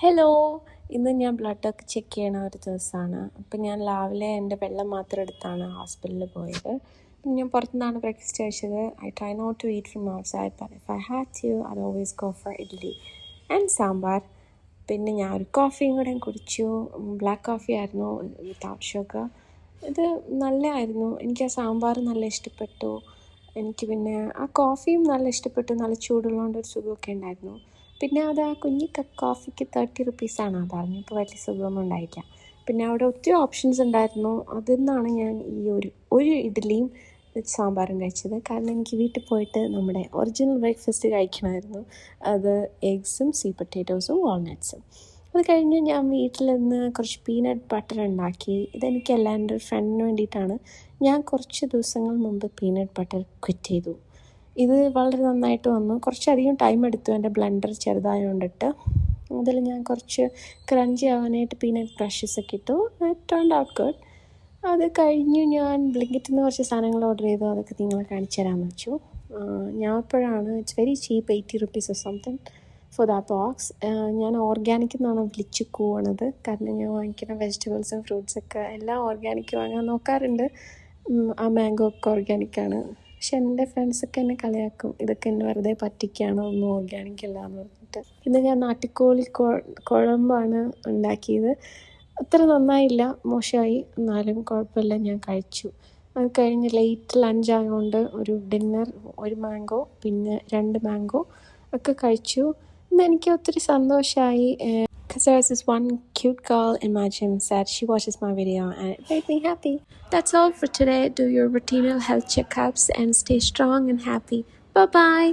Hello, ഇന്ന് ഞാൻ ബ്ലഡൊക്കെ check ചെയ്യണ ഒരു ദിവസമാണ്. അപ്പം ഞാൻ രാവിലെ എൻ്റെ വെള്ളം മാത്രം എടുത്താണ് ഹോസ്പിറ്റലിൽ പോയത്. ഞാൻ പുറത്തുനിന്നാണ് ബ്രേക്ക്ഫാസ്റ്റ് കഴിച്ചത്. I try not to eat from outside, but if I had to I always go for idli and sambar. പിന്നെ ഞാൻ ഒരു കോഫിയും കൂടെ കുടിച്ചു. ബ്ലാക്ക് കോഫി ആയിരുന്നു, വിത്തൗട്ട് ഷുഗർ. ഇത് നല്ലതായിരുന്നു. എനിക്ക് ആ സാമ്പാർ നല്ല ഇഷ്ടപ്പെട്ടു. എനിക്ക് പിന്നെ ആ കോഫിയും നല്ല ഇഷ്ടപ്പെട്ടു. നല്ല ചൂടുള്ളതുകൊണ്ട് ഒരു സുഖമൊക്കെ ഉണ്ടായിരുന്നു. പിന്നെ അത് ആ കുഞ്ഞി കപ്പ് കോഫിക്ക് 30 റുപ്പീസാണ് പറഞ്ഞത്. ഇപ്പോൾ വലിയ സുഖമൊന്നും ഉണ്ടായില്ല. പിന്നെ അവിടെ ഒത്തിരി ഓപ്ഷൻസ് ഉണ്ടായിരുന്നു. അതിൽ നിന്നാണ് ഞാൻ ഈ ഒരു ഇഡ്ഡലിയും സാമ്പാറും കഴിച്ചത്. കാരണം എനിക്ക് വീട്ടിൽ പോയിട്ട് നമ്മുടെ ഒറിജിനൽ ബ്രേക്ക്ഫാസ്റ്റ് കഴിക്കണമായിരുന്നു. അത് എഗ്സും സ്വീറ്റ് പൊട്ടാറ്റോസും വാൾനട്ട്സും. അത് കഴിഞ്ഞ് ഞാൻ വീട്ടിൽ നിന്ന് കുറച്ച് പീനട്ട് ബട്ടർ ഉണ്ടാക്കി. ഇതെനിക്കല്ല, എൻ്റെ ഒരു ഫ്രണ്ടിന് വേണ്ടിയിട്ടാണ്. ഞാൻ കുറച്ച് ദിവസങ്ങൾ മുമ്പ് പീനട്ട് ബട്ടർ ക്വിറ്റ് ചെയ്തു. ഇത് വളരെ നന്നായിട്ട് വന്നു. കുറച്ചധികം ടൈം എടുത്തു എൻ്റെ ബ്ലെൻഡർ ചെറുതായതുകൊണ്ടിട്ട്. അതിൽ ഞാൻ കുറച്ച് ക്രഞ്ചി ആവാനായിട്ട് പീനട്ട് ക്രഷസ് ഒക്കെ ഇട്ടു. It turned out good. അത് കഴിഞ്ഞ് ഞാൻ ബ്ലിങ്കിറ്റിൽ നിന്ന് കുറച്ച് സാധനങ്ങൾ ഓർഡർ ചെയ്തു. അതൊക്കെ നിങ്ങളെ കാണിച്ചു തരാമെന്ന് വെച്ചു. ഞാൻ ഇപ്പോഴാണ് it's very cheap, 80 rupees or something for that box. ഞാൻ ഓർഗാനിക് എന്നാണ് വിളിച്ച് കൂവണത്. കാരണം ഞാൻ വാങ്ങിക്കുന്ന വെജിറ്റബിൾസും ഫ്രൂട്ട്സൊക്കെ എല്ലാം ഓർഗാനിക് വാങ്ങാൻ നോക്കാറുണ്ട്. ആ മാംഗോ ഒക്കെ ഓർഗാനിക്കാണ്. പക്ഷെ എൻ്റെ ഫ്രണ്ട്സൊക്കെ എന്നെ കളിയാക്കും, ഇതൊക്കെ എന്നെ വെറുതെ പറ്റിക്കുകയാണോ, ഒന്നും ഓർഗാനിക് അല്ല എന്ന് പറഞ്ഞിട്ട്. ഇന്ന് ഞാൻ നാട്ടിക്കോഴി കുഴമ്പാണ് ഉണ്ടാക്കിയത്. അത്ര നന്നായില്ല, മോശമായി. എന്നാലും കുഴപ്പമില്ല, ഞാൻ കഴിച്ചു. അത് കഴിഞ്ഞ് ലേറ്റ് ലഞ്ച് ആയതുകൊണ്ട് ഒരു ഡിന്നർ, ഒരു മാംഗോ പിന്നെ 2 മാംഗോ ഒക്കെ കഴിച്ചു. ഇന്ന് എനിക്ക് ഒത്തിരി സന്തോഷമായി. Because there was this one cute girl in my gym said she watches my video and it made me happy. That's all for today. Do your routine health checkups and stay strong and happy. Bye-bye.